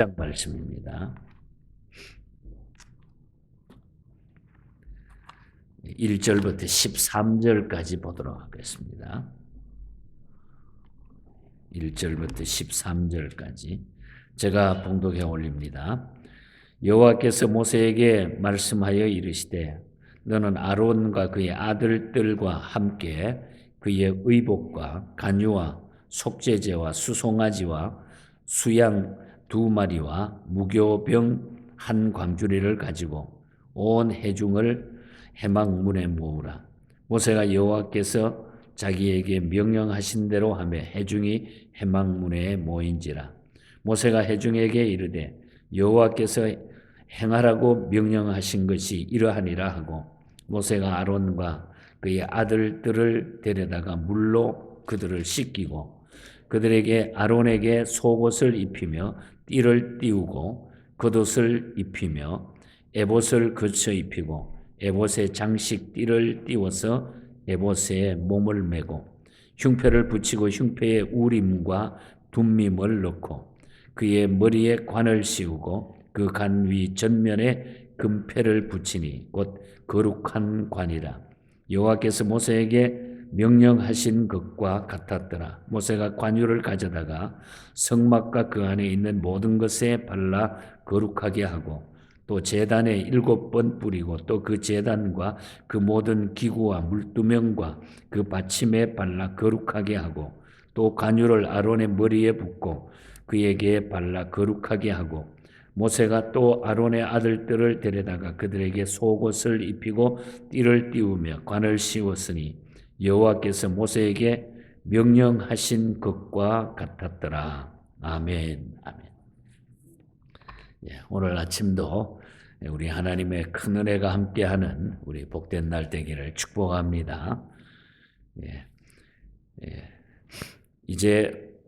장 말씀입니다. 1절부터 13절까지 보도록 하겠습니다. 1절부터 13절까지 제가 봉독해 올립니다. 여호와께서 모세에게 말씀하여 이르시되 너는 아론과 그의 아들들과 함께 그의 의복과 간유와 속죄제와 수송아지와 수양 2마리와 무교병 1광주리를 가지고 온 회중을 회막문에 모으라. 모세가 여호와께서 자기에게 명령하신 대로 하며 회중이 회막문에 모인지라. 모세가 회중에게 이르되 여호와께서 행하라고 명령하신 것이 이러하니라 하고 모세가 아론과 그의 아들들을 데려다가 물로 그들을 씻기고 그들에게 아론에게 속옷을 입히며 띠를 띠우고 겉옷을 입히며 에봇을 거쳐 입히고 에봇에 장식 띠를 띠워서 에봇에 몸을 메고 흉패를 붙이고 흉패에 우림과 둠밈을 넣고 그의 머리에 관을 씌우고 그 관 위 전면에 금패를 붙이니 곧 거룩한 관이라. 여호와께서 모세에게 명령하신 것과 같았더라. 모세가 관유를 가져다가 성막과 그 안에 있는 모든 것에 발라 거룩하게 하고 또 제단에 7번 뿌리고 또 그 제단과 그 모든 기구와 물두멍과 그 받침에 발라 거룩하게 하고 또 관유를 아론의 머리에 붓고 그에게 발라 거룩하게 하고 모세가 또 아론의 아들들을 데려다가 그들에게 속옷을 입히고 띠를 띠우며 관을 씌웠으니 여호와께서 모세에게 명령하신 것과 같았더라. 아멘. 아멘. 오늘 아침도 우리 하나님의 큰 은혜가 함께하는 우리 복된 날 되기를 축복합니다. 이제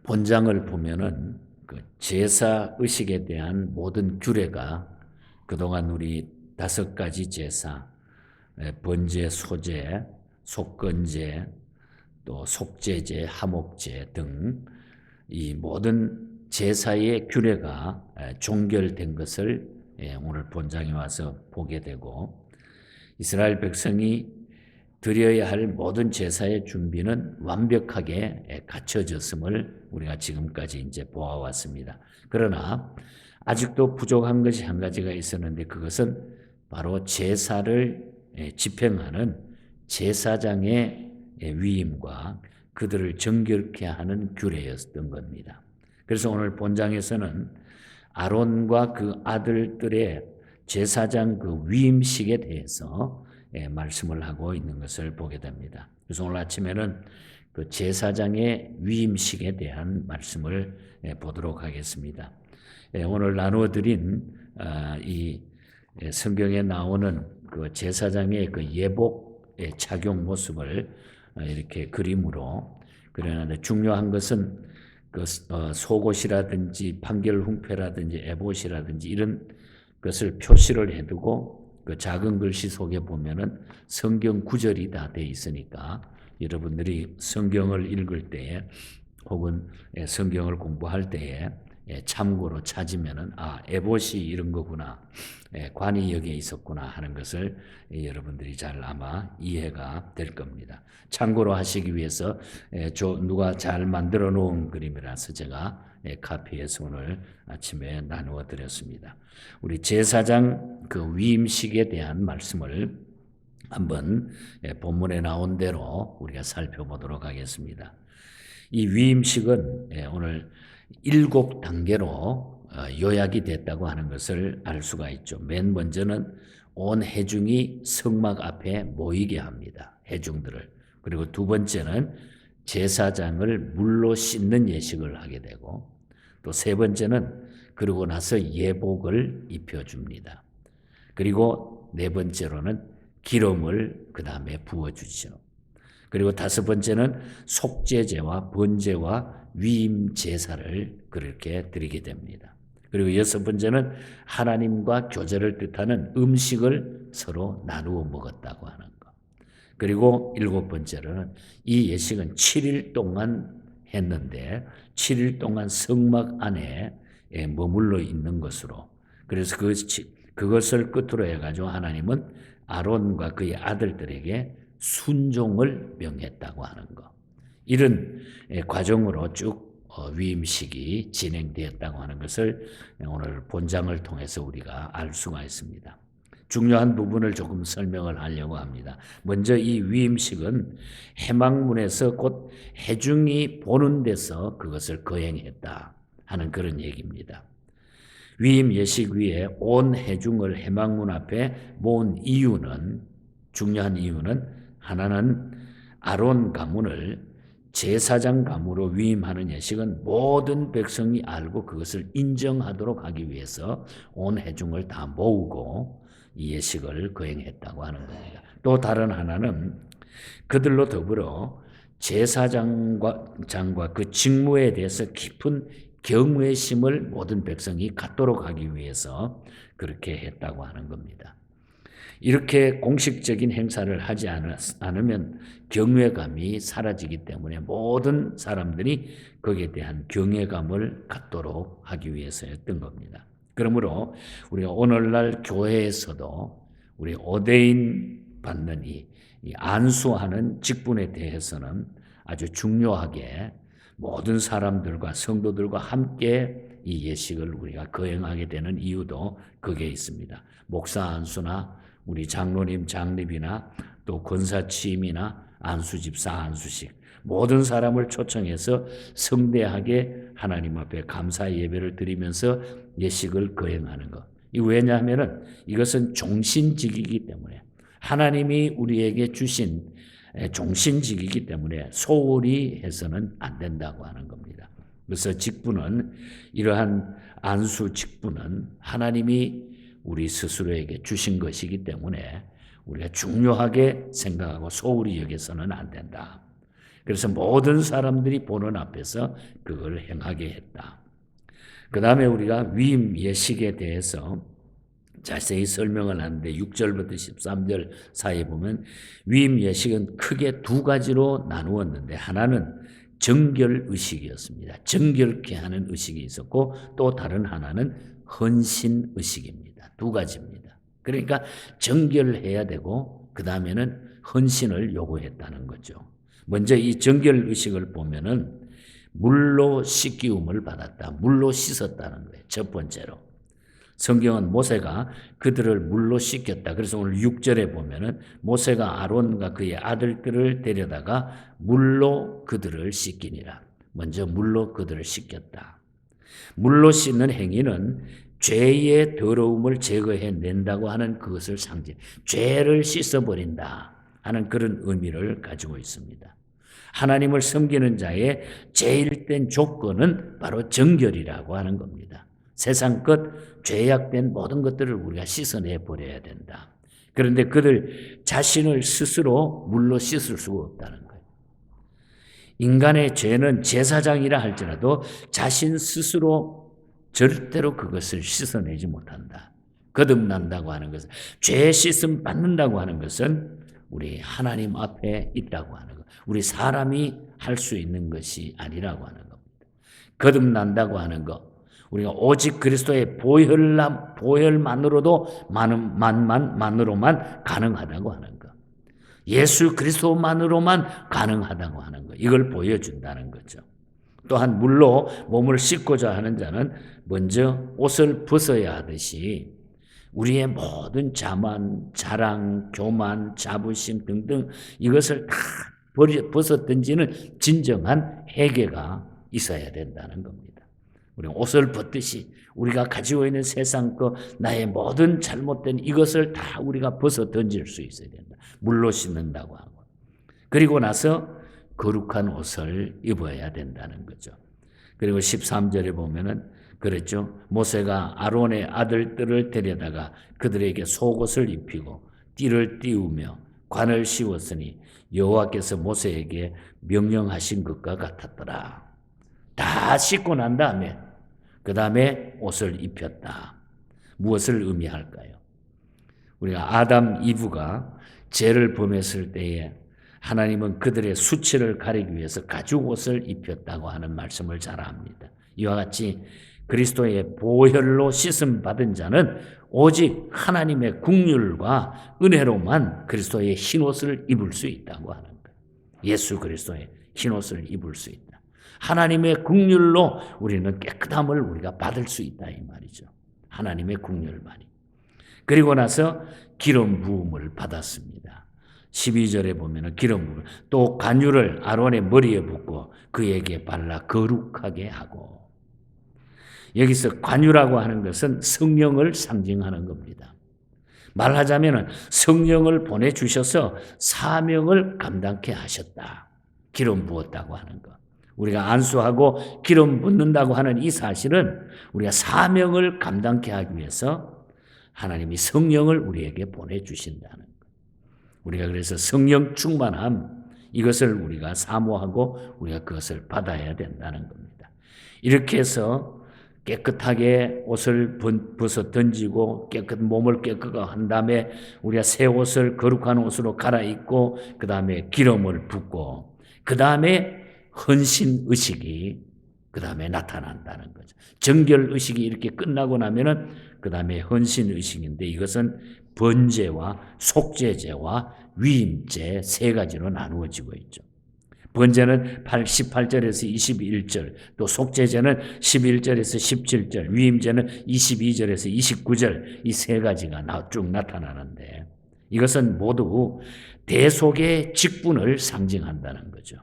본장을 보면은 그 제사 의식에 대한 모든 규례가 그동안 우리 5가지 제사, 번제, 소제, 속건제, 또 속죄제, 하목제 등 이 모든 제사의 규례가 종결된 것을 오늘 본장에 와서 보게 되고 이스라엘 백성이 드려야 할 모든 제사의 준비는 완벽하게 갖춰졌음을 우리가 지금까지 이제 보아왔습니다. 그러나 아직도 부족한 것이 한 가지가 있었는데 그것은 바로 제사를 집행하는 제사장의 위임과 그들을 정결케 하는 규례였던 겁니다. 그래서 오늘 본장에서는 아론과 그 아들들의 제사장 그 위임식에 대해서 말씀을 하고 있는 것을 보게 됩니다. 그래서 오늘 아침에는 그 제사장의 위임식에 대한 말씀을 보도록 하겠습니다. 오늘 나누어드린 이 성경에 나오는 그 제사장의 그 예복의 착용 모습을 이렇게 그림으로 그려놨는데 중요한 것은 그 속옷이라든지 판결흉패라든지 에봇이라든지 이런 것을 표시를 해두고 그 작은 글씨 속에 보면은 성경 구절이 다 돼 있으니까 여러분들이 성경을 읽을 때에 혹은 성경을 공부할 때에 참고로 찾으면은 에봇이 이런 거구나, 관이 여기에 있었구나 하는 것을 여러분들이 잘 아마 이해가 될 겁니다. 참고로 하시기 위해서 누가 잘 만들어 놓은 그림이라서 제가 카피해서 오늘 아침에 나누어 드렸습니다. 우리 제사장 그 위임식에 대한 말씀을 한번 본문에 나온 대로 우리가 살펴보도록 하겠습니다. 이 위임식은 오늘 7단계로 요약이 됐다고 하는 것을 알 수가 있죠. 맨 먼저는 온 회중이 성막 앞에 모이게 합니다. 회중들을. 그리고 두 번째는 제사장을 물로 씻는 예식을 하게 되고 또 세 번째는 그러고 나서 예복을 입혀줍니다. 그리고 네 번째로는 기름을 그 다음에 부어주죠. 그리고 다섯 번째는 속죄제와 번제와 위임 제사를 그렇게 드리게 됩니다. 그리고 여섯 번째는 하나님과 교제를 뜻하는 음식을 서로 나누어 먹었다고 하는 것. 그리고 일곱 번째로는 이 예식은 7일 동안 했는데 7일 동안 성막 안에 머물러 있는 것으로, 그래서 그것을 끝으로 해가지고 하나님은 아론과 그의 아들들에게 순종을 명했다고 하는 것. 이런 과정으로 쭉 위임식이 진행되었다고 하는 것을 오늘 본장을 통해서 우리가 알 수가 있습니다. 중요한 부분을 조금 설명을 하려고 합니다. 먼저 이 위임식은 해막문에서 곧 해중이 보는 데서 그것을 거행했다 하는 그런 얘기입니다. 위임 예식 위에 온 해중을 해막문 앞에 모은 이유는, 중요한 이유는, 하나는 아론 가문을 제사장 가문으로 위임하는 예식은 모든 백성이 알고 그것을 인정하도록 하기 위해서 온 해중을 다 모으고 이 예식을 거행했다고 하는 겁니다. 또 다른 하나는 그들로 더불어 제사장과 그 직무에 대해서 깊은 경외심을 모든 백성이 갖도록 하기 위해서 그렇게 했다고 하는 겁니다. 이렇게 공식적인 행사를 하지 않으면 경외감이 사라지기 때문에 모든 사람들이 거기에 대한 경외감을 갖도록 하기 위해서였던 겁니다. 그러므로 우리가 오늘날 교회에서도 우리 오대인 받는 이 안수하는 직분에 대해서는 아주 중요하게 모든 사람들과 성도들과 함께 이 예식을 우리가 거행하게 되는 이유도 거기에 있습니다. 목사 안수나 우리 장로님 장립이나 또 권사 취임이나 안수집사 안수식, 모든 사람을 초청해서 성대하게 하나님 앞에 감사 예배를 드리면서 예식을 거행하는 것. 왜냐하면 이것은 종신직이기 때문에, 하나님이 우리에게 주신 종신직이기 때문에 소홀히 해서는 안 된다고 하는 겁니다. 그래서 직분은, 이러한 안수 직분은 하나님이 우리 스스로에게 주신 것이기 때문에 우리가 중요하게 생각하고 소홀히 여겨서는 안 된다. 그래서 모든 사람들이 보는 앞에서 그걸 행하게 했다. 그 다음에 우리가 위임 예식에 대해서 자세히 설명을 하는데 6절부터 13절 사이에 보면 위임 예식은 크게 두 가지로 나누었는데, 하나는 정결의식이었습니다. 정결케 하는 의식이 있었고, 또 다른 하나는 헌신의식입니다. 두 가지입니다. 그러니까 정결해야 되고 그 다음에는 헌신을 요구했다는 거죠. 먼저 이 정결의식을 보면은 물로 씻기움을 받았다. 물로 씻었다는 거예요. 첫 번째로. 성경은 모세가 그들을 물로 씻겼다. 그래서 오늘 6절에 보면은 모세가 아론과 그의 아들들을 데려다가 물로 그들을 씻기니라. 먼저 물로 그들을 씻겼다. 물로 씻는 행위는 죄의 더러움을 제거해 낸다고 하는 그것을 상징, 죄를 씻어버린다 하는 그런 의미를 가지고 있습니다. 하나님을 섬기는 자의 제일된 조건은 바로 정결이라고 하는 겁니다. 세상 것, 죄악된 모든 것들을 우리가 씻어내 버려야 된다. 그런데 그들 자신을 스스로 물로 씻을 수가 없다는 거예요. 인간의 죄는 제사장이라 할지라도 자신 스스로 절대로 그것을 씻어내지 못한다. 거듭난다고 하는 것은, 죄 씻음 받는다고 하는 것은 우리 하나님 앞에 있다고 하는 것, 우리 사람이 할 수 있는 것이 아니라고 하는 겁니다. 거듭난다고 하는 것, 우리가 오직 그리스도의 보혈만으로도 만으로만 가능하다고 하는 것, 예수 그리스도만으로만 가능하다고 하는 것, 이걸 보여준다는 거죠. 또한 물로 몸을 씻고자 하는 자는 먼저 옷을 벗어야 하듯이 우리의 모든 자만, 자랑, 교만, 자부심 등등 이것을 다 벗어 던지는 진정한 회개가 있어야 된다는 겁니다. 우리 옷을 벗듯이 우리가 가지고 있는 세상 것, 나의 모든 잘못된 이것을 다 우리가 벗어 던질 수 있어야 된다. 물로 씻는다고 하고. 그리고 나서 거룩한 옷을 입어야 된다는 거죠. 그리고 13절에 보면은 그랬죠. 모세가 아론의 아들들을 데려다가 그들에게 속옷을 입히고 띠를 띄우며 관을 씌웠으니 여호와께서 모세에게 명령하신 것과 같았더라. 다 씻고 난 다음에 그 다음에 옷을 입혔다. 무엇을 의미할까요? 우리가 아담 이브가 죄를 범했을 때에 하나님은 그들의 수치를 가리기 위해서 가죽 옷을 입혔다고 하는 말씀을 잘 압니다. 이와 같이 그리스도의 보혈로 씻음 받은 자는 오직 하나님의 긍휼과 은혜로만 그리스도의 흰옷을 입을 수 있다고 하는 거예요. 예수 그리스도의 흰옷을 입을 수 있다. 하나님의 긍휼로 우리는 깨끗함을 우리가 받을 수 있다 이 말이죠. 하나님의 긍휼만이. 그리고 나서 기름 부음을 받았습니다. 12절에 보면은 기름 부음, 또 관유를 아론의 머리에 붓고 그에게 발라 거룩하게 하고. 여기서 관유라고 하는 것은 성령을 상징하는 겁니다. 말하자면 성령을 보내주셔서 사명을 감당케 하셨다. 기름 부었다고 하는 것. 우리가 안수하고 기름 붓는다고 하는 이 사실은 우리가 사명을 감당케 하기 위해서 하나님이 성령을 우리에게 보내주신다는 것. 우리가 그래서 성령 충만함, 이것을 우리가 사모하고 우리가 그것을 받아야 된다는 겁니다. 이렇게 해서 깨끗하게 옷을 벗어 던지고 몸을 깨끗하게 한 다음에 우리가 새 옷을 거룩한 옷으로 갈아입고 그 다음에 기름을 붓고 그 다음에 헌신의식이 그 다음에 나타난다는 거죠. 정결의식이 이렇게 끝나고 나면은 그 다음에 헌신의식인데 이것은 번제와 속죄제와 위임제 세 가지로 나누어지고 있죠. 번제는 18절에서 21절, 또 속죄제는 11절에서 17절, 위임제는 22절에서 29절, 이 세 가지가 쭉 나타나는데 이것은 모두 대속의 직분을 상징한다는 거죠.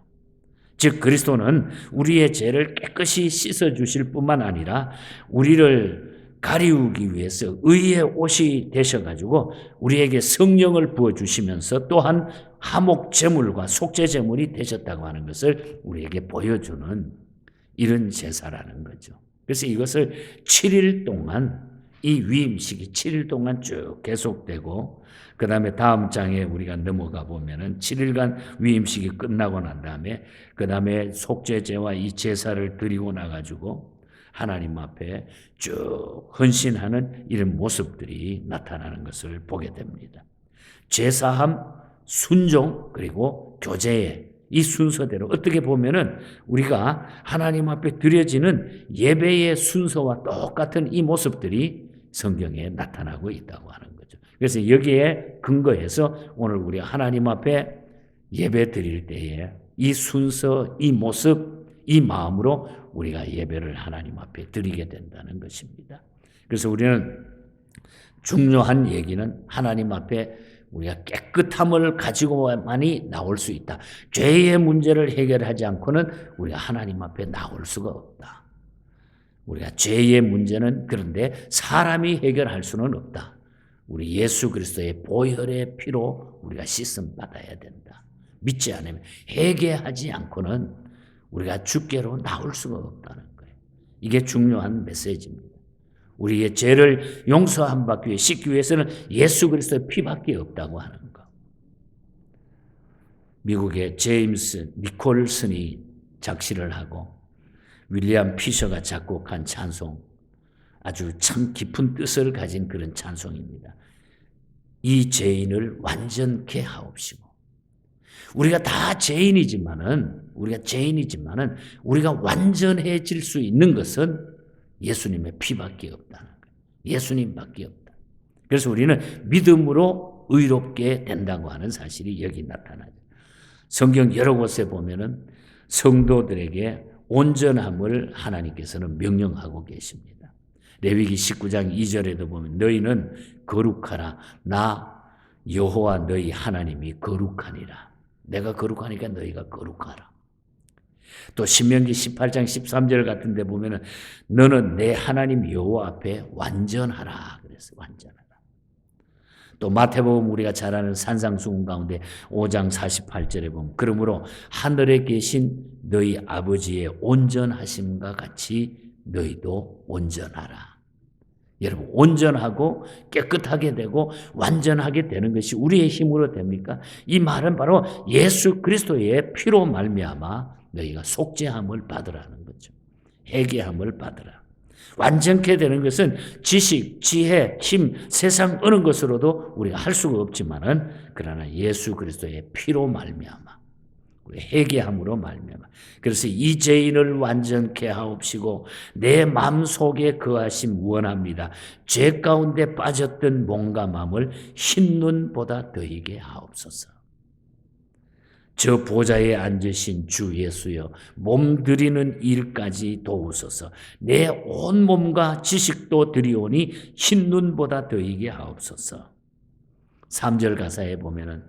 즉 그리스도는 우리의 죄를 깨끗이 씻어주실 뿐만 아니라 우리를 가리우기 위해서 의의 옷이 되셔가지고 우리에게 성령을 부어주시면서 또한 화목제물과 속죄제물이 되셨다고 하는 것을 우리에게 보여주는 이런 제사라는 거죠. 그래서 이것을 7일 동안 이 위임식이 7일 동안 쭉 계속되고 그 다음에 다음 장에 우리가 넘어가 보면은 7일간 위임식이 끝나고 난 다음에 그 다음에 속죄제와 이 제사를 드리고 나가지고 하나님 앞에 쭉 헌신하는 이런 모습들이 나타나는 것을 보게 됩니다. 제사함, 순종, 그리고 교제의 이 순서대로 어떻게 보면은 우리가 하나님 앞에 드려지는 예배의 순서와 똑같은 이 모습들이 성경에 나타나고 있다고 하는 거죠. 그래서 여기에 근거해서 오늘 우리 하나님 앞에 예배 드릴 때에 이 순서, 이 모습, 이 마음으로 우리가 예배를 하나님 앞에 드리게 된다는 것입니다. 그래서 우리는 중요한 얘기는 하나님 앞에 우리가 깨끗함을 가지고만이 나올 수 있다. 죄의 문제를 해결하지 않고는 우리가 하나님 앞에 나올 수가 없다. 우리가 죄의 문제는 그런데 사람이 해결할 수는 없다. 우리 예수 그리스도의 보혈의 피로 우리가 씻음 받아야 된다. 믿지 않으면 회개하지 않고는 우리가 주께로 나올 수가 없다는 거예요. 이게 중요한 메시지입니다. 우리의 죄를 용서함 받기 위해 씻기 위해서는 예수 그리스도의 피밖에 없다고 하는 거. 미국의 제임스 니콜슨이 작시를 하고 윌리엄 피셔가 작곡한 찬송, 아주 참 깊은 뜻을 가진 그런 찬송입니다. 이 죄인을 완전케 하옵시고. 우리가 다 죄인이지만은 우리가 완전해질 수 있는 것은 예수님의 피밖에 없다는 거예요. 예수님밖에 없다. 그래서 우리는 믿음으로 의롭게 된다고 하는 사실이 여기 나타나죠. 성경 여러 곳에 보면은 성도들에게 온전함을 하나님께서는 명령하고 계십니다. 레위기 19장 2절에도 보면 너희는 거룩하라. 나 여호와 너희 하나님이 거룩하니라. 내가 거룩하니까 너희가 거룩하라. 또 신명기 18장 13절 같은 데 보면은 너는 내 하나님 여호와 앞에 완전하라. 그래서 완전하라. 또 마태복음 우리가 잘 아는 산상수훈 가운데 5장 48절에 보면 그러므로 하늘에 계신 너희 아버지의 온전하심과 같이 너희도 온전하라. 여러분 온전하고 깨끗하게 되고 완전하게 되는 것이 우리의 힘으로 됩니까? 이 말은 바로 예수 그리스도의 피로 말미암아 너희가 속죄함을 받으라는 거죠. 회개함을 받으라. 완전케 되는 것은 지식, 지혜, 힘, 세상 어느 것으로도 우리가 할 수가 없지만은 그러나 예수 그리스도의 피로 말미암아 회개함으로 말미암아. 그래서 이 죄인을 완전케 하옵시고 내 마음속에 거하심 원합니다. 죄 가운데 빠졌던 몸과 마음을 흰눈보다 더히게 하옵소서. 저 보좌에 앉으신 주 예수여, 몸 드리는 일까지 도우소서. 내 온 몸과 지식도 드리오니 흰눈보다 더히게 하옵소서. 3절 가사에 보면은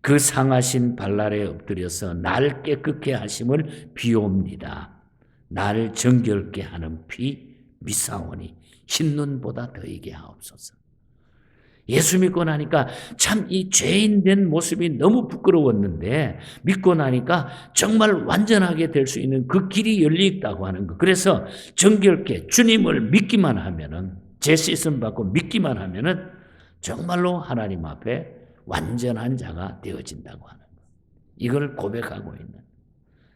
그 상하신 발날에 엎드려서 날 깨끗게 하심을 비옵니다. 날 정결케 하는 피 미사오니 흰눈보다 더히게 하옵소서. 예수 믿고 나니까 참 이 죄인 된 모습이 너무 부끄러웠는데 믿고 나니까 정말 완전하게 될 수 있는 그 길이 열려 있다고 하는 거. 그래서 정결케 주님을 믿기만 하면은, 죄 씻음 받고 믿기만 하면은 정말로 하나님 앞에 완전한 자가 되어진다고 하는 것. 이걸 고백하고 있는,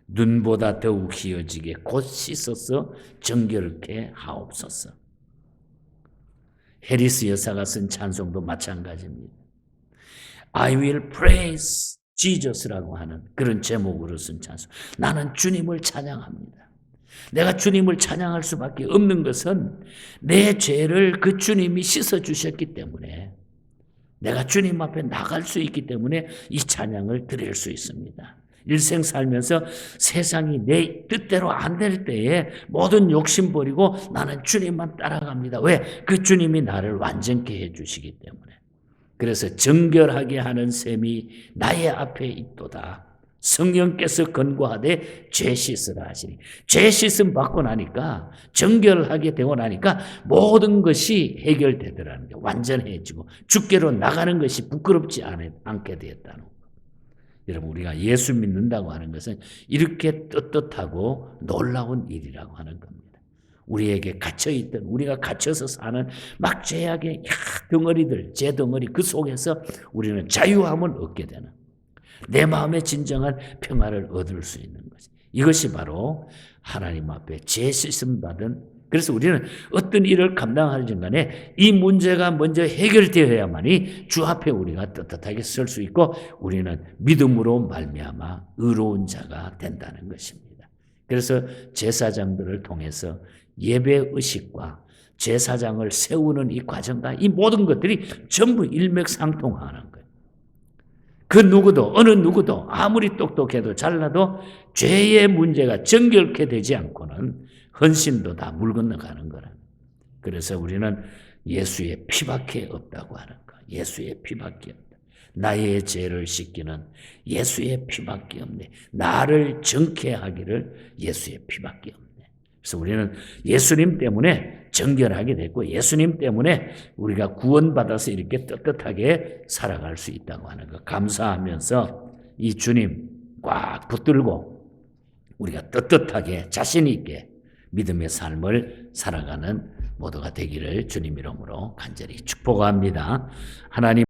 눈보다 더욱 희어지게 곧 씻어서 정결케 하옵소서. 해리스 여사가 쓴 찬송도 마찬가지입니다. I will praise Jesus라고 하는 그런 제목으로 쓴 찬송. 나는 주님을 찬양합니다. 내가 주님을 찬양할 수밖에 없는 것은 내 죄를 그 주님이 씻어주셨기 때문에, 내가 주님 앞에 나갈 수 있기 때문에 이 찬양을 드릴 수 있습니다. 일생 살면서 세상이 내 뜻대로 안 될 때에 모든 욕심 버리고 나는 주님만 따라갑니다. 왜? 그 주님이 나를 완전케 해주시기 때문에. 그래서 정결하게 하는 셈이 나의 앞에 있도다. 성령께서 권고하되 죄 씻으라 하시니, 죄 씻음 받고 나니까, 정결하게 되고 나니까 모든 것이 해결되더라는 게, 완전해지고 주께로 나가는 것이 부끄럽지 않게 되었다는 거. 여러분, 우리가 예수 믿는다고 하는 것은 이렇게 떳떳하고 놀라운 일이라고 하는 겁니다. 우리에게 갇혀있던, 우리가 갇혀서 사는 막 죄악의 덩어리들, 죄 덩어리, 그 속에서 우리는 자유함을 얻게 되는, 내 마음의 진정한 평화를 얻을 수 있는 것이, 이것이 바로 하나님 앞에 죄 씻음 받은. 그래서 우리는 어떤 일을 감당하는 간에 이 문제가 먼저 해결되어야만이 주 앞에 우리가 떳떳하게 설 수 있고 우리는 믿음으로 말미암아 의로운 자가 된다는 것입니다. 그래서 제사장들을 통해서 예배의식과 제사장을 세우는 이 과정과 이 모든 것들이 전부 일맥상통하는 거예요. 그 누구도, 어느 누구도 아무리 똑똑해도 잘나도 죄의 문제가 정결케 되지 않고는 헌신도 다 물 건너가는 거라. 그래서 우리는 예수의 피밖에 없다고 하는 거. 예수의 피밖에 없다. 나의 죄를 씻기는 예수의 피밖에 없네. 나를 정케 하기를 예수의 피밖에 없네. 그래서 우리는 예수님 때문에 정결하게 됐고 예수님 때문에 우리가 구원받아서 이렇게 떳떳하게 살아갈 수 있다고 하는 거 감사하면서 이 주님 꽉 붙들고 우리가 떳떳하게 자신 있게 믿음의 삶을 살아가는 모두가 되기를 주님 이름으로 간절히 축복합니다. 하나님